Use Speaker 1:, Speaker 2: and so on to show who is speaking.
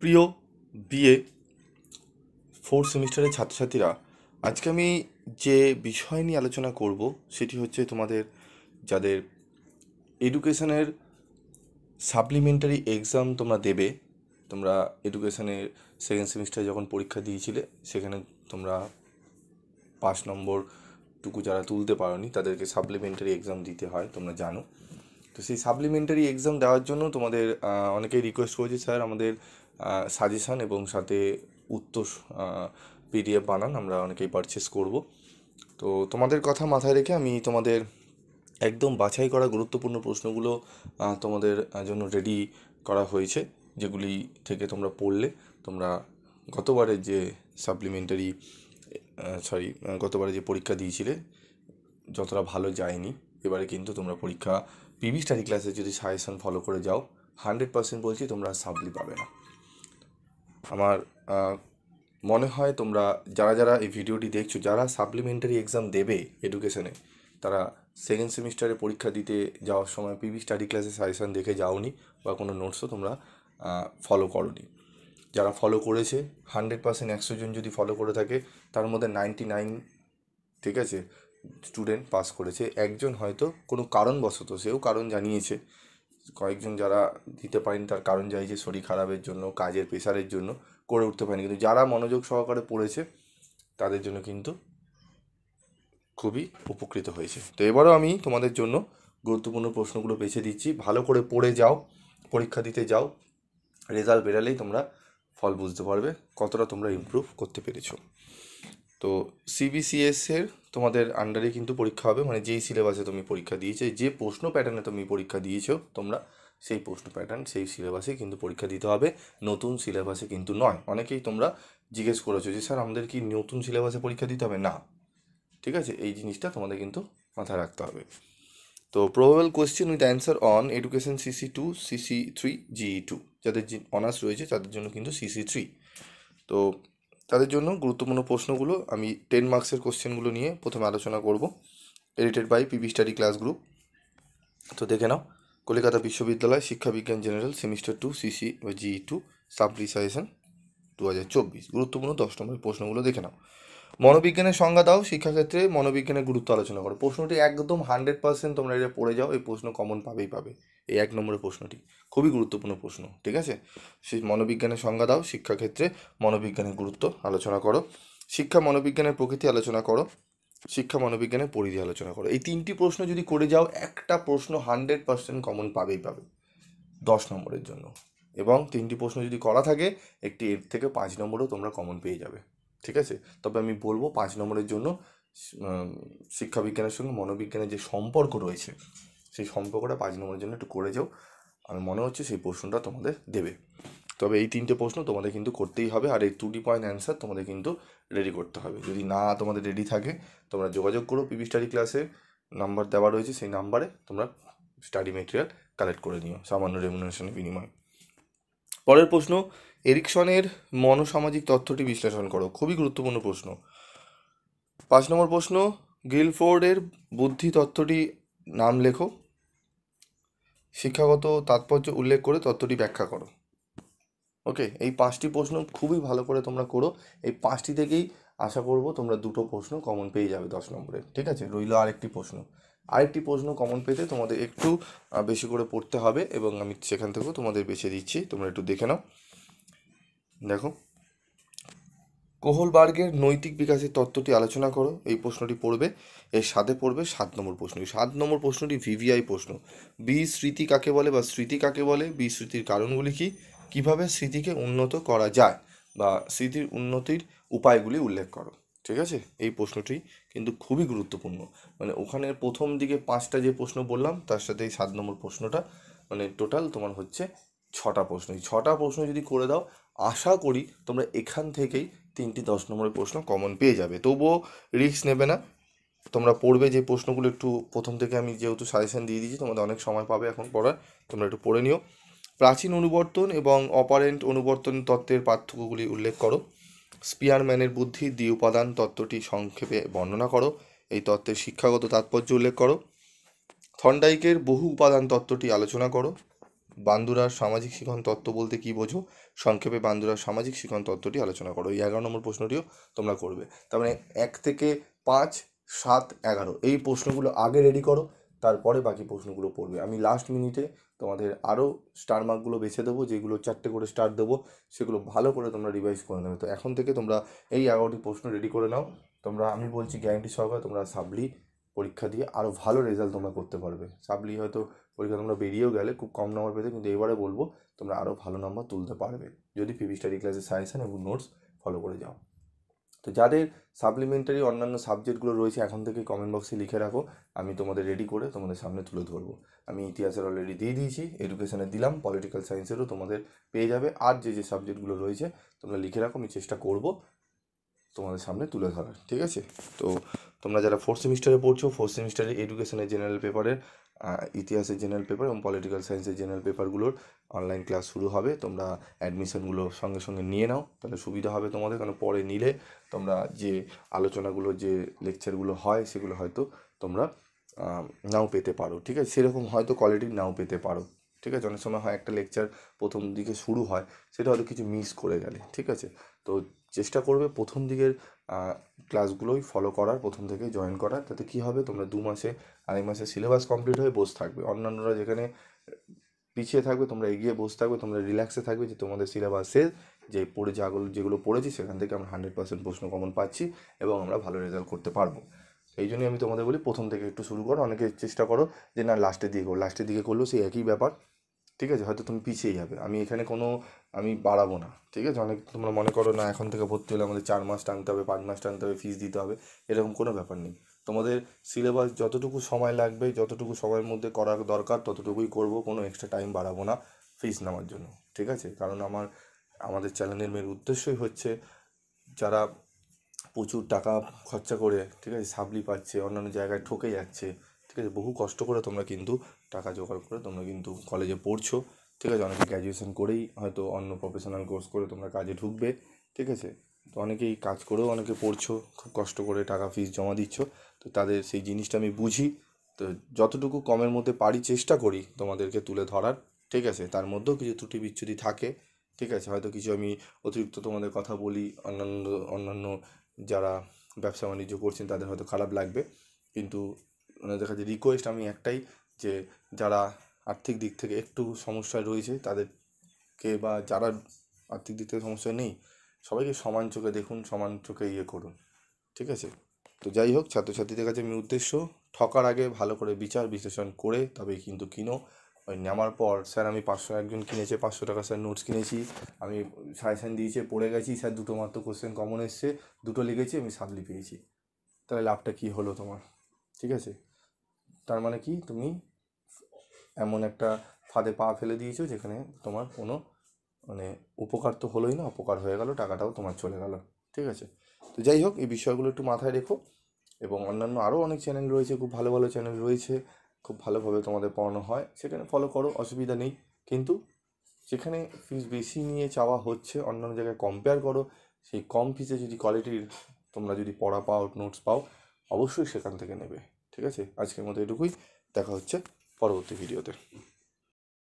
Speaker 1: প্রিয় BA fourth সেমিস্টারের ছাত্রছাত্রীরা, আজকে আমি যে বিষয় নিয়ে আলোচনা করব সেটি হচ্ছে তোমাদের যাদের এডুকেশনের সাপ্লিমেন্টারি এক্সাম তোমরা দেবে। তোমরা এডুকেশনের সেকেন্ড সেমিস্টারে যখন পরীক্ষা দিয়েছিলে সেখানে তোমরা 5 নম্বরটুকু যারা তুলতে পারোনি তাদেরকে সাপ্লিমেন্টারি এক্সাম দিতে হয়, তোমরা জানো। তো সেই সাপ্লিমেন্টারি এক্সাম দেওয়ার জন্য তোমাদের অনেকেই রিকোয়েস্ট করেছে, স্যার আমাদের সাজেশান এবং সাথে উত্তর পিডিএফ বানান, আমরা অনেকেই পারচেস করব। তো তোমাদের কথা মাথায় রেখে আমি তোমাদের একদম বাছাই করা গুরুত্বপূর্ণ প্রশ্নগুলো তোমাদের জন্য রেডি করা হয়েছে, যেগুলি থেকে তোমরা পড়লে তোমরা গতবারে যে সাপ্লিমেন্টারি গতবারে যে পরীক্ষা দিয়েছিলে যতটা ভালো যায়নি, এবারে কিন্তু তোমরা পরীক্ষা পিবি স্টাডি ক্লাসে যদি সাজেশন ফলো করে যাও 100% বলছি তোমরা সাপ্লি পাবে না। আমার মনে হয় তোমরা যারা যারা এই ভিডিওটি দেখছো, যারা সাপ্লিমেন্টারি এক্সাম দেবে এডুকেশনে, তারা সেকেন্ড সেমিস্টারে পরীক্ষা দিতে যাওয়ার সময় পিবি স্টাডি ক্লাসে সাজেশান দেখে যাওনি বা কোনো নোটসও তোমরা ফলো করোনি। যারা ফলো করেছে 100% 100 জন যদি ফলো করে থাকে তার মধ্যে 99, ঠিক আছে, স্টুডেন্ট পাস করেছে। একজন হয়তো কোনো কারণবশত, সেও কারণ জানিয়েছে, কয়েকজন যারা দিতে পারেনি তার কারণ চাইছে শরীর খারাপের জন্য, কাজের প্রেশারের জন্য করে উঠতে পারেনি, কিন্তু যারা মনোযোগ সহকারে পড়েছে তাদের জন্য কিন্তু খুবই উপকৃত হয়েছে। তো এবারও আমি তোমাদের জন্য গুরুত্বপূর্ণ প্রশ্নগুলো বেছে দিচ্ছি, ভালো করে পড়ে যাও, পরীক্ষা দিতে যাও, রেজাল্ট বেরালেই তোমরা ফল বুঝতে পারবে কতটা তোমরা ইমপ্রুভ করতে পেরেছো। তো সিবিসিএসের তোমাদের আন্ডারে কিন্তু পরীক্ষা হবে, মানে যেই সিলেবাসে তুমি পরীক্ষা দিয়েছো, যে প্রশ্ন প্যাটার্নে তুমি পরীক্ষা দিয়েছো তোমরা, সেই প্রশ্ন প্যাটার্ন সেই সিলেবাসে কিন্তু পরীক্ষা দিতে হবে, নতুন সিলেবাসে কিন্তু নয়। অনেকেই তোমরা জিজ্ঞেস করেছো যে স্যার আমাদের কি নতুন সিলেবাসে পরীক্ষা দিতে হবে? না, ঠিক আছে, এই জিনিসটা তোমাদের কিন্তু মাথায় রাখতে হবে। তো probable question with answer on education CC2 CC3 GE2, যাদের অনার্স রয়েছে তাদের জন্য কিন্তু CC3। তো তাদের জন্য গুরুত্বপূর্ণ প্রশ্নগুলো আমি 10 মার্কসের কোশ্চেনগুলো নিয়ে প্রথমে আলোচনা করব, edited by PB study class group. তো দেখে নাও, কলকাতা বিশ্ববিদ্যালয় শিক্ষাবিজ্ঞান জেনারেল সেমিস্টার 2 CC বা GE2 সাপ্লি সাজেশন 2024, গুরুত্বপূর্ণ 10 নম্বরের প্রশ্নগুলো দেখে নাও। মনোবিজ্ঞানের সংজ্ঞা দাও, শিক্ষাক্ষেত্রে মনোবিজ্ঞানের গুরুত্ব আলোচনা করো। প্রশ্নটি একদম 100% তোমরা এটা পড়ে যাও, এই প্রশ্ন কমন পাবেই পাবে। এই 1 নম্বরের প্রশ্নটি খুবই গুরুত্বপূর্ণ প্রশ্ন, ঠিক আছে। সেই মনোবিজ্ঞানের সংজ্ঞা দাও, শিক্ষাক্ষেত্রে মনোবিজ্ঞানের গুরুত্ব আলোচনা করো, শিক্ষা মনোবিজ্ঞানের প্রকৃতি আলোচনা করো, শিক্ষা মনোবিজ্ঞানের পরিধি আলোচনা করো। এই 3টি প্রশ্ন যদি করে যাও, একটা প্রশ্ন 100% কমন পাবেই পাবে 10 নম্বরের জন্য। এবং 3টি প্রশ্ন যদি করা থাকে, একটি এর থেকে 5 নম্বরও তোমরা কমন পেয়ে যাবে, ঠিক আছে। তবে আমি বলবো 5 নম্বরের জন্য শিক্ষাবিজ্ঞানের সঙ্গে মনোবিজ্ঞানের যে সম্পর্ক রয়েছে, সেই সম্পর্কটা 5 নম্বরের জন্য একটু করে যাও, আমি মনে হচ্ছে সেই প্রশ্নটা তোমাদের দেবে। তবে এই 3টে প্রশ্ন তোমাদের কিন্তু করতেই হবে, আর এই 2 পয়েন্ট অ্যান্সার তোমাদের কিন্তু রেডি করতে হবে। যদি না তোমাদের রেডি থাকে তোমরা যোগাযোগ করো, পিবি স্টাডি ক্লাসে নাম্বার দেওয়া রয়েছে, সেই নাম্বারে তোমরা স্টাডি মেটেরিয়াল কালেক্ট করে নিও সামান্য রেমুনারেশনের বিনিময়ে। পরের প্রশ্ন, এরিকসনের মনোসামাজিক তত্ত্বটি বিশ্লেষণ করো। খুবই গুরুত্বপূর্ণ প্রশ্ন। 5 নম্বর প্রশ্ন, গিলফোর্ডের বুদ্ধি তত্ত্বটি নাম লেখো, শিক্ষাগত তাৎপর্য উল্লেখ করে তত্ত্বটি ব্যাখ্যা করো। ওকে, এই 5টি প্রশ্ন খুবই ভালো করে তোমরা করো। এই 5টি থেকেই আশা করব তোমরা 2টো প্রশ্ন কমন পেয়ে যাবে 10 নম্বরের, ঠিক আছে। রইল আরেকটি প্রশ্ন কমন পেতে তোমাদের একটু বেশি করে পড়তে হবে, এবং আমি সেখান থেকেও তোমাদের বেছে দিচ্ছি, তোমরা একটু দেখে নাও। দেখো, কোহলবার্গের নৈতিক বিকাশের তত্ত্বটি আলোচনা করো, এই প্রশ্নটি পড়বে। এর সাথে পড়বে 7 নম্বর প্রশ্ন। এই 7 নম্বর প্রশ্নটি ভিভিআই প্রশ্ন। বিস্মৃতি কাকে বলে বা স্মৃতি কাকে বলে, বিস্মৃতির কারণগুলি কী, কীভাবে স্মৃতিকে উন্নত করা যায় বা স্মৃতির উন্নতির উপায়গুলি উল্লেখ করো, ঠিক আছে। এই প্রশ্নটি কিন্তু খুবই গুরুত্বপূর্ণ, মানে ওখানে প্রথম দিকে 5টা যে প্রশ্ন বললাম তার সাথে এই 7 নম্বর প্রশ্নটা, মানে টোটাল তোমার হচ্ছে 6টা প্রশ্ন। এই 6টা প্রশ্ন যদি করে দাও, আশা করি তোমরা এখান থেকেই 3টি 10 নম্বরের প্রশ্ন কমন পেয়ে যাবে। তবুও রিস্ক নেবে না, তোমরা পড়বে যে প্রশ্নগুলো একটু প্রথম থেকে, আমি যেহেতু সাজেশন দিয়ে দিয়েছি, তোমাদের অনেক সময় পাবে এখন পড়ার, তোমরা একটু পড়ে নিও। প্রাচীন অনুবর্তন এবং অপারেন্ট অনুবর্তন তত্ত্বের পার্থক্যগুলি উল্লেখ করো। স্পিয়ারম্যানের বুদ্ধি দ্বি-উপাদান তত্ত্বটি সংক্ষেপে বর্ণনা করো, এই তত্ত্বের শিক্ষাগত তাৎপর্য উল্লেখ করো। থর্নডাইকের বহু উপাদান তত্ত্বটি আলোচনা করো, বান্দুরার সামাজিক শিখন তত্ত্ব বলতে কী বোঝো? সংক্ষেপে বান্দুরার সামাজিক শিখন তত্ত্বটি আলোচনা করো। এই 11 নম্বর প্রশ্নটিও তোমরা করবে। তার মানে 1 থেকে 5, 7, 11 এই প্রশ্নগুলো আগে রেডি করো, তারপরে বাকি প্রশ্নগুলো পড়বে। আমি লাস্ট মিনিটে তোমাদের আরও স্টার মার্কগুলো বেছে দেবো, যেগুলো 4টে করে স্টার দেবো, সেগুলো ভালো করে তোমরা রিভাইজ করে নেবে। তো এখন থেকে তোমরা এই 11টি প্রশ্ন রেডি করে নাও। তোমরা, আমি বলছি গ্যারান্টি সহকারে, তোমরা সাপ্লি পরীক্ষা দিয়ে আরও ভালো রেজাল্ট তোমরা করতে পারবে। সাপ্লি হয়তো পরীক্ষা তোমরা বেরিয়েও গেলে খুব কম নম্বর পেতে, কিন্তু এবারে বলবো তোমরা আরও ভালো নম্বর তুলতে পারবে যদি পিভি স্টাডি ক্লাসের সাজেশন এবং নোটস ফলো করে যাও। তো যাদের সাপ্লিমেন্টারি অন্যান্য সাবজেক্টগুলো রয়েছে এখন থেকে কমেন্ট বক্সে লিখে রাখো, আমি তোমাদের রেডি করে তোমাদের সামনে তুলে ধরবো। আমি ইতিহাসের অলরেডি দিয়ে দিয়েছি, এডুকেশনের দিলাম, পলিটিক্যাল সায়েন্সেরও তোমাদের পেয়ে যাবে। আর যে যে সাবজেক্টগুলো রয়েছে তোমরা লিখে রাখো, আমি চেষ্টা করব তোমাদের সামনে তুলে ধরার। ঠিক আছে? তো তোমরা যারা 4th সেমিস্টারে পড়ছো, 4th সেমিস্টারে এডুকেশনের জেনারেল পেপারের, ইতিহাসের জেনারেল পেপার এবং পলিটিক্যাল সায়েন্সের জেনারেল পেপারগুলোর অনলাইন ক্লাস শুরু হবে। তোমরা অ্যাডমিশনগুলো সঙ্গে সঙ্গে নিয়ে নাও, তাহলে সুবিধা হবে তোমাদের। কারণ পরে নিলে তোমরা যে আলোচনাগুলো, যে লেকচারগুলো হয়, সেগুলো হয়তো তোমরা নাও পেতে পারো। ঠিক আছে? সেরকম হয়তো কোয়ালিটির নাও পেতে পারো। ঠিক আছে? অনেক সময় হয় একটা লেকচার প্রথম দিকে শুরু হয়, সেটা হয়তো কিছু মিস করে গেলে। ঠিক আছে? তো চেষ্টা করবে প্রথম দিকের ক্লাসগুলোই ফলো করার, প্রথম থেকে জয়েন করার। তাতে কী হবে, তোমরা 2 মাসে, 2.5 মাসে সিলেবাস কমপ্লিট হয়ে বসে থাকবে। অন্যান্যরা যেখানে পিছিয়ে থাকবে, তোমরা এগিয়ে বসে থাকবে, তোমরা রিল্যাক্সে থাকবে যে তোমাদের সিলেবাস শেষ, যে পড়ে যেগুলো পড়েছি সেখান থেকে আমরা 100% প্রশ্ন কমন পাচ্ছি এবং আমরা ভালো রেজাল্ট করতে পারবো। এই জন্যই আমি তোমাদের বলি প্রথম থেকে একটু শুরু করো। অনেকে চেষ্টা করো যে না লাস্টের দিকে করো, লাস্টের দিকে করলেও সেই একই ব্যাপার। ঠিক আছে? হয়তো তুমি পিছিয়ে যাবে। আমি এখানে আমি বাড়াবো না। ঠিক আছে? অনেক তোমরা মনে করো না এখন থেকে ভর্তি হলে আমাদের 4 মাস টানতে হবে, 5 মাস টানতে হবে, ফিস দিতে হবে, এরকম কোনো ব্যাপার নেই। তোমাদের সিলেবাস যতটুকু সময় লাগবে, যতটুকু সময়ের মধ্যে করার দরকার ততটুকুই করব, কোনো এক্সট্রা টাইম বাড়াবো না ফিস নেওয়ার জন্য। ঠিক আছে? কারণ আমাদের চ্যানেলের মেন উদ্দেশ্যই হচ্ছে যারা প্রচুর টাকা খরচা করে, ঠিক আছে, সাপ্লি পাচ্ছে, অন্যান্য জায়গায় ঠকে যাচ্ছে। ঠিক আছে? বহু কষ্ট করে তোমরা কিন্তু টাকা জোগাড় করে তোমরা কিন্তু কলেজে পড়ছো। ঠিক আছে? অনেকে গ্র্যাজুয়েশন করেই হয়তো অন্য প্রফেশনাল কোর্স করে তোমরা কাজে ঢুকবে। ঠিক আছে? তো অনেকেই কাজ করেও অনেকে পড়ছো, খুব কষ্ট করে টাকা ফিস জমা দিচ্ছ। তো তাদের সেই জিনিসটা আমি বুঝি। তো যতটুকু কমের মধ্যে পারি চেষ্টা করি তোমাদেরকে তুলে ধরার। ঠিক আছে? তার মধ্যেও কিছু ত্রুটি বিচ্যুতি থাকে। ঠিক আছে? হয়তো কিছু আমি অতিরিক্ত তোমাদের কথা বলি, অন্যান্য যারা ব্যবসা বাণিজ্য করছেন তাদের হয়তো খারাপ লাগবে, কিন্তু ওনাদের কাছে রিকোয়েস্ট আমি একটাই, যে যারা আর্থিক দিক থেকে একটু সমস্যায় রয়েছে তাদেরকে, বা যারা আর্থিক দিক থেকে সমস্যা নেই, সবাইকে সমান চোখে দেখুন, সমান চোখে করুন। ঠিক আছে? তো যাই হোক, ছাত্রছাত্রীদের কাছে আমি উদ্দেশ্য, ঠকার আগে ভালো করে বিচার বিশ্লেষণ করে তবেই কিন্তু কিনো। ওই নেওয়ার পর স্যার আমি 500, একজন কিনেছে 500 টাকা, স্যার নোটস কিনেছি, আমি সাজেশান দিয়েছে, পড়ে গেছি, স্যার 2টো মাত্র কোশ্চেন কমন এসছে, 2টো লিখেছি, আমি সাপ্লি পেয়েছি, তাহলে লাভটা কী হলো তোমার? ঠিক আছে? তার মানে কি, তুমি এমন একটা ফাঁদে পা ফেলে দিয়েছো যেখানে তোমার কোনো উপকার তো হলোই না, অপকার হয়ে গেল, টাকাটাও তোমার চলে গেল। ঠিক আছে? তো যাই হোক, এই বিষয়গুলো একটু মাথায় রেখো। এবং অন্যান্য আরও অনেক চ্যানেল রয়েছে, খুব ভালো ভালো চ্যানেল রয়েছে, খুব ভালোভাবে তোমাদের পড়ানো হয়, সেখানে ফলো করো, অসুবিধা নেই। কিন্তু যেখানে ফিস বেশি নিয়ে চাওয়া হচ্ছে, অন্যান্য জায়গায় কম্পেয়ার করো, সেই কম ফিসে যদি কোয়ালিটির তোমরা যদি পড়া পাও, নোটস পাও, অবশ্যই সেখান থেকে নেবে। ঠিক আছে? আজকের মতো এটুকুই, দেখা হচ্ছে পরবর্তী ভিডিওতে।